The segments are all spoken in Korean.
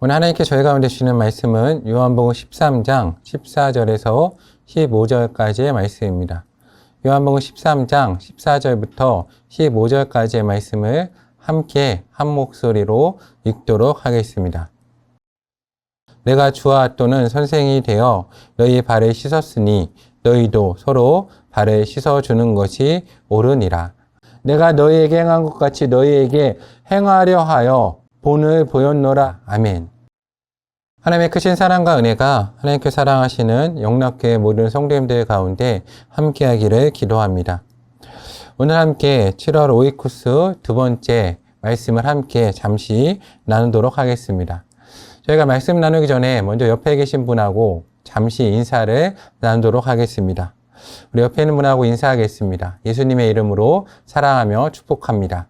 오늘 하나님께 저희 가운데 주시는 말씀은 요한복음 13장 14절에서 15절까지의 말씀입니다. 요한복음 13장 14절부터 15절까지의 말씀을 함께 한 목소리로 읽도록 하겠습니다. 내가 주와 또는 선생이 되어 너희 발을 씻었으니 너희도 서로 발을 씻어주는 것이 옳으니라. 내가 너희에게 행한 것 같이 너희에게 행하려 하여 본을 보였노라. 아멘. 하나님의 크신 사랑과 은혜가 하나님께 사랑하시는 영락교회 모든 성도님들 가운데 함께하기를 기도합니다. 오늘 함께 7월 5일 코스 두 번째 말씀을 함께 잠시 나누도록 하겠습니다. 저희가 말씀 나누기 전에 먼저 옆에 계신 분하고 잠시 인사를 나누도록 하겠습니다. 우리 옆에 있는 분하고 인사하겠습니다. 예수님의 이름으로 사랑하며 축복합니다.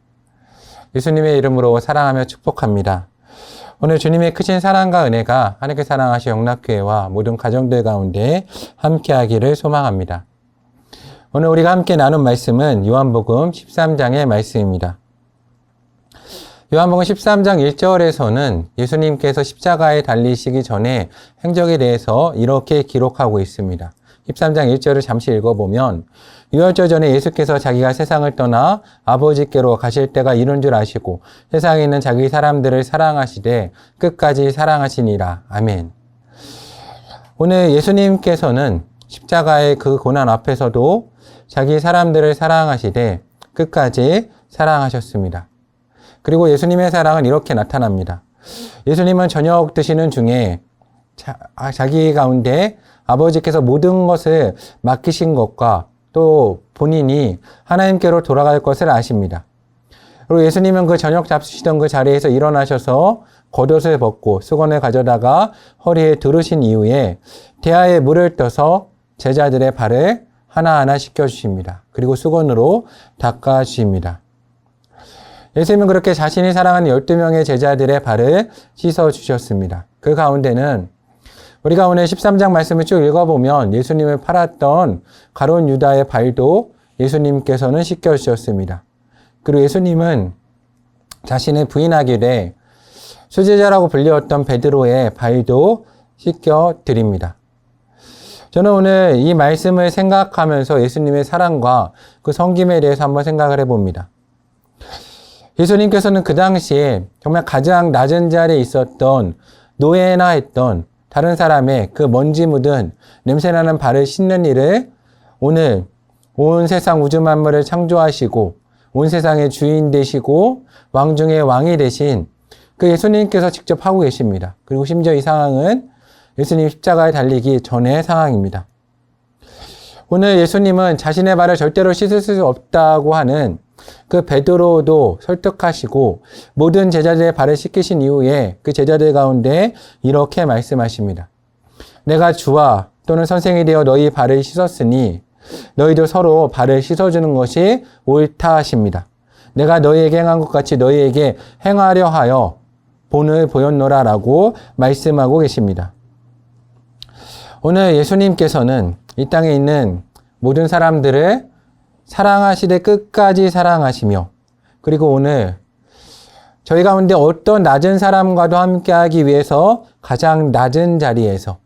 예수님의 이름으로 사랑하며 축복합니다. 오늘 주님의 크신 사랑과 은혜가 하나님께 사랑하신 영락교회와 모든 가정들 가운데 함께하기를 소망합니다. 오늘 우리가 함께 나눈 말씀은 요한복음 13장의 말씀입니다. 요한복음 13장 1절에서는 예수님께서 십자가에 달리시기 전에 행적에 대해서 이렇게 기록하고 있습니다. 13장 1절을 잠시 읽어보면 유월절 전에 예수께서 자기가 세상을 떠나 아버지께로 가실 때가 이른 줄 아시고 세상에 있는 자기 사람들을 사랑하시되 끝까지 사랑하시니라. 아멘. 오늘 예수님께서는 십자가의 그 고난 앞에서도 자기 사람들을 사랑하시되 끝까지 사랑하셨습니다. 그리고 예수님의 사랑은 이렇게 나타납니다. 예수님은 저녁 드시는 중에 자기 가운데 아버지께서 모든 것을 맡기신 것과 또 본인이 하나님께로 돌아갈 것을 아십니다. 그리고 예수님은 그 저녁 잡수시던 그 자리에서 일어나셔서 겉옷을 벗고 수건을 가져다가 허리에 두르신 이후에 대야에 물을 떠서 제자들의 발을 하나하나 씻겨주십니다. 그리고 수건으로 닦아주십니다. 예수님은 그렇게 자신이 사랑하는 12명의 제자들의 발을 씻어주셨습니다. 그 가운데는 우리가 오늘 13장 말씀을 쭉 읽어보면 예수님을 팔았던 가룟 유다의 발도 예수님께서는 씻겨주셨습니다. 그리고 예수님은 자신을 부인하기에 수제자라고 불렸던 베드로의 발도 씻겨드립니다. 저는 오늘 이 말씀을 생각하면서 예수님의 사랑과 그 섬김에 대해서 한번 생각을 해봅니다. 예수님께서는 그 당시에 정말 가장 낮은 자리에 있었던 노예나 했던 다른 사람의 그 먼지 묻은 냄새나는 발을 씻는 일을 오늘 온 세상 우주 만물을 창조하시고 온 세상의 주인 되시고 왕 중의 왕이 되신 그 예수님께서 직접 하고 계십니다. 그리고 심지어 이 상황은 예수님 십자가에 달리기 전의 상황입니다. 오늘 예수님은 자신의 발을 절대로 씻을 수 없다고 하는 그 베드로도 설득하시고 모든 제자들의 발을 씻기신 이후에 그 제자들 가운데 이렇게 말씀하십니다. 내가 주와 또는 선생이 되어 너희 발을 씻었으니 너희도 서로 발을 씻어주는 것이 옳다 하십니다. 내가 너희에게 행한 것 같이 너희에게 행하려 하여 본을 보였노라 라고 말씀하고 계십니다. 오늘 예수님께서는 이 땅에 있는 모든 사람들을 사랑하시되 끝까지 사랑하시며 그리고 오늘 저희 가운데 어떤 낮은 사람과도 함께하기 위해서 가장 낮은 자리에서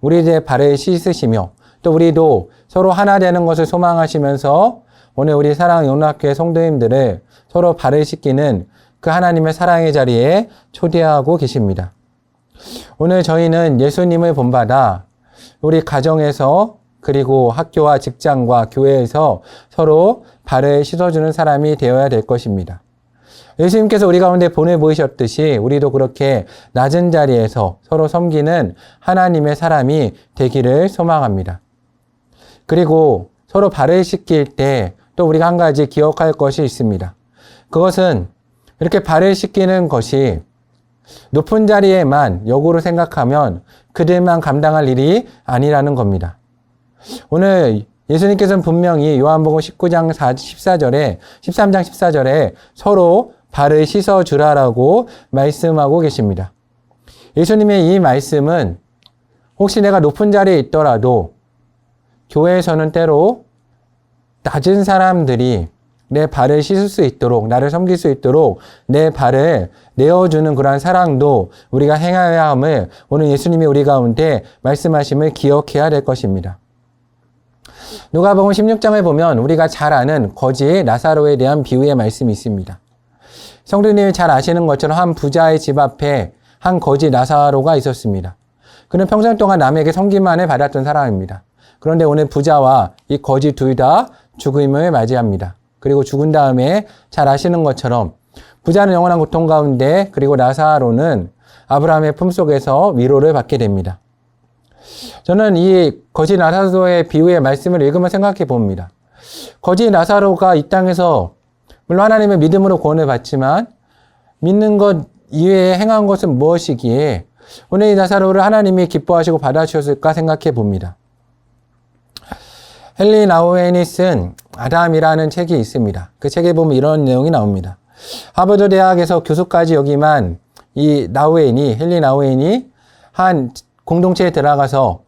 우리들의 발을 씻으시며 또 우리도 서로 하나 되는 것을 소망하시면서 오늘 우리 사랑하는 영락교회 성도님들을 서로 발을 씻기는 그 하나님의 사랑의 자리에 초대하고 계십니다. 오늘 저희는 예수님을 본받아 우리 가정에서 그리고 학교와 직장과 교회에서 서로 발을 씻어주는 사람이 되어야 될 것입니다. 예수님께서 우리 가운데 보내보이셨듯이 우리도 그렇게 낮은 자리에서 서로 섬기는 하나님의 사람이 되기를 소망합니다. 그리고 서로 발을 씻길 때 또 우리가 한 가지 기억할 것이 있습니다. 그것은 이렇게 발을 씻기는 것이 높은 자리에만 역으로 생각하면 그들만 감당할 일이 아니라는 겁니다. 오늘 예수님께서는 분명히 요한복음 19장 14절에 13장 14절에 서로 발을 씻어주라라고 말씀하고 계십니다. 예수님의 이 말씀은 혹시 내가 높은 자리에 있더라도 교회에서는 때로 낮은 사람들이 내 발을 씻을 수 있도록, 나를 섬길 수 있도록 내 발을 내어주는 그러한 사랑도 우리가 행해야 함을 오늘 예수님이 우리 가운데 말씀하심을 기억해야 될 것입니다. 누가복음 16장을 보면 우리가 잘 아는 거지 나사로에 대한 비유의 말씀이 있습니다. 성도님이 잘 아시는 것처럼 한 부자의 집 앞에 한 거지 나사로가 있었습니다. 그는 평생 동안 남에게 섬김만을 받았던 사람입니다. 그런데 오늘 부자와 이 거지 둘 다 죽음을 맞이합니다. 그리고 죽은 다음에 잘 아시는 것처럼 부자는 영원한 고통 가운데, 그리고 나사로는 아브라함의 품속에서 위로를 받게 됩니다. 저는 이 거지 나사로의 비유의 말씀을 읽으며 생각해 봅니다. 거지 나사로가 이 땅에서 물론 하나님의 믿음으로 구원을 받지만 믿는 것 이외에 행한 것은 무엇이기에 오늘 이 나사로를 하나님이 기뻐하시고 받아주셨을까 생각해 봅니다. 헨리 나우엔이 쓴 아담이라는 책이 있습니다. 그 책에 보면 이런 내용이 나옵니다. 하버드 대학에서 교수까지 역임한 이 헨리 나우엔이 한 공동체에 들어가서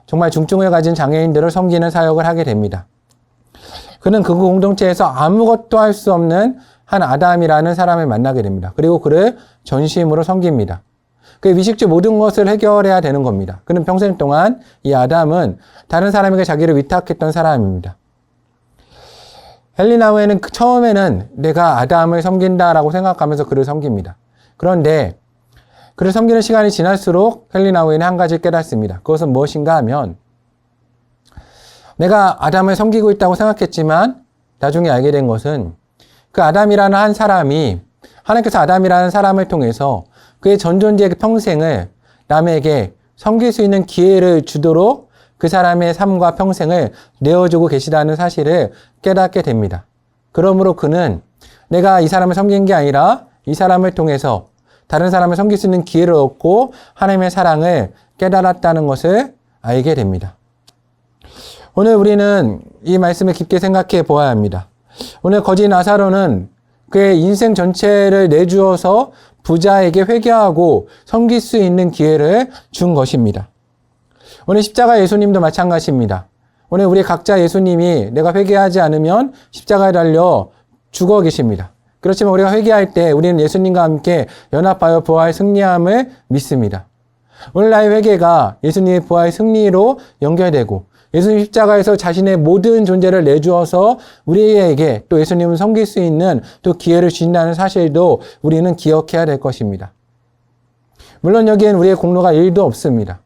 정말 중증을 가진 장애인들을 섬기는 사역을 하게 됩니다. 그는 그 공동체에서 아무것도 할 수 없는 한 아담이라는 사람을 만나게 됩니다. 그리고 그를 전심으로 섬깁니다. 그의 미식주 모든 것을 해결해야 되는 겁니다. 그는 평생 동안 이 아담은 다른 사람에게 자기를 위탁했던 사람입니다. 헨리 나우엔은 처음에는 내가 아담을 섬긴다라고 생각하면서 그를 섬깁니다. 그런데 그를 섬기는 시간이 지날수록 헨리 나우엔이 한 가지를 깨닫습니다. 그것은 무엇인가 하면 내가 아담을 섬기고 있다고 생각했지만 나중에 알게 된 것은 그 아담이라는 한 사람이 하나님께서 아담이라는 사람을 통해서 그의 전존재의 평생을 남에게 섬길 수 있는 기회를 주도록 그 사람의 삶과 평생을 내어주고 계시다는 사실을 깨닫게 됩니다. 그러므로 그는 내가 이 사람을 섬긴 게 아니라 이 사람을 통해서 다른 사람을 섬길 수 있는 기회를 얻고 하나님의 사랑을 깨달았다는 것을 알게 됩니다. 오늘 우리는 이 말씀을 깊게 생각해 보아야 합니다. 오늘 거지 나사로는 그의 인생 전체를 내주어서 부자에게 회개하고 섬길 수 있는 기회를 준 것입니다. 오늘 십자가 예수님도 마찬가지입니다. 오늘 우리 각자 예수님이 내가 회개하지 않으면 십자가에 달려 죽어 계십니다. 그렇지만 우리가 회개할 때 우리는 예수님과 함께 연합하여 부활 승리함을 믿습니다. 오늘 나의 회개가 예수님의 부활 승리로 연결되고 예수님 십자가에서 자신의 모든 존재를 내주어서 우리에게 또 예수님을 섬길 수 있는 또 기회를 주신다는 사실도 우리는 기억해야 될 것입니다. 물론 여기엔 우리의 공로가 1도 없습니다.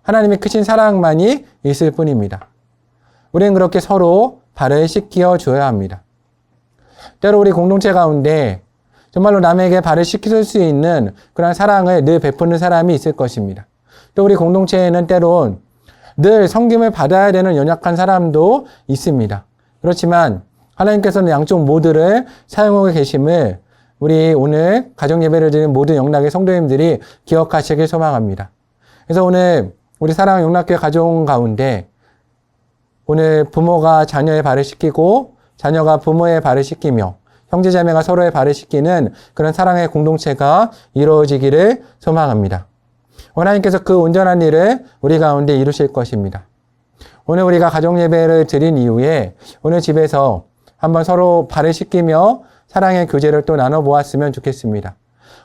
하나님의 크신 사랑만이 있을 뿐입니다. 우리는 그렇게 서로 발을 씻겨 줘야 합니다. 때로 우리 공동체 가운데 정말로 남에게 발을 씻길 수 있는 그런 사랑을 늘 베푸는 사람이 있을 것입니다. 또 우리 공동체에는 때론 늘 섬김을 받아야 되는 연약한 사람도 있습니다. 그렇지만 하나님께서는 양쪽 모두를 사용하고 계심을 우리 오늘 가정예배를 드리는 모든 영락의 성도님들이 기억하시길 소망합니다. 그래서 오늘 우리 사랑하는 영락교회 가정 가운데 오늘 부모가 자녀의 발을 씻기고 자녀가 부모의 발을 씻기며 형제자매가 서로의 발을 씻기는 그런 사랑의 공동체가 이루어지기를 소망합니다. 하나님께서 그 온전한 일을 우리 가운데 이루실 것입니다. 오늘 우리가 가정예배를 드린 이후에 오늘 집에서 한번 서로 발을 씻기며 사랑의 교제를 또 나눠보았으면 좋겠습니다.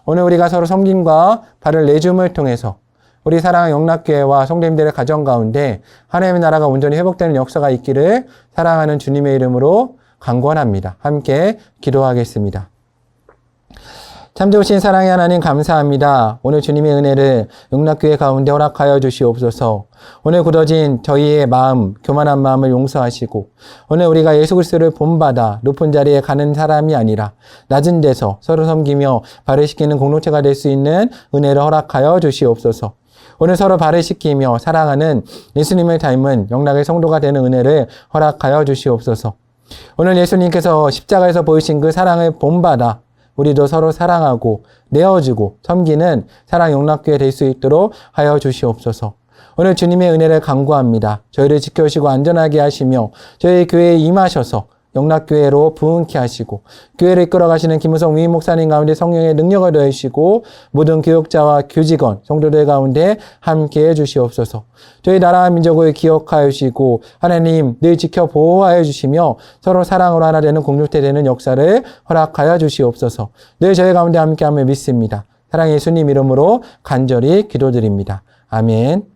오늘 우리가 서로 섬김과 발을 내줌을 통해서 우리 사랑하는 영락교회와 성도님들의 가정 가운데 하나님의 나라가 온전히 회복되는 역사가 있기를 사랑하는 주님의 이름으로 간구합니다. 함께 기도하겠습니다. 참 좋으신 사랑의 하나님 감사합니다. 오늘 주님의 은혜를 영락교회 가운데 허락하여 주시옵소서. 오늘 굳어진 저희의 마음, 교만한 마음을 용서하시고 오늘 우리가 예수 그리스도를 본받아 높은 자리에 가는 사람이 아니라 낮은 데서 서로 섬기며 발을 씻기는 공동체가 될 수 있는 은혜를 허락하여 주시옵소서. 오늘 서로 발을 씻기며 사랑하는 예수님을 닮은 영락의 성도가 되는 은혜를 허락하여 주시옵소서. 오늘 예수님께서 십자가에서 보이신 그 사랑을 본받아 우리도 서로 사랑하고 내어주고 섬기는 사랑 영락교회 될 수 있도록 하여 주시옵소서. 오늘 주님의 은혜를 간구합니다. 저희를 지켜주시고 안전하게 하시며 저희 교회에 임하셔서 영락교회로 부흥케 하시고 교회를 이끌어가시는 김우성 위임 목사님 가운데 성령의 능력을 더해주시고 모든 교육자와 교직원, 성도들 가운데 함께해 주시옵소서. 저희 나라와 민족을 기억하여 주시고 하나님 늘 지켜 보호하여 주시며 서로 사랑으로 하나 되는 공동체 되는 역사를 허락하여 주시옵소서. 늘 저희 가운데 함께함을 믿습니다. 사랑의 예수님 이름으로 간절히 기도드립니다. 아멘.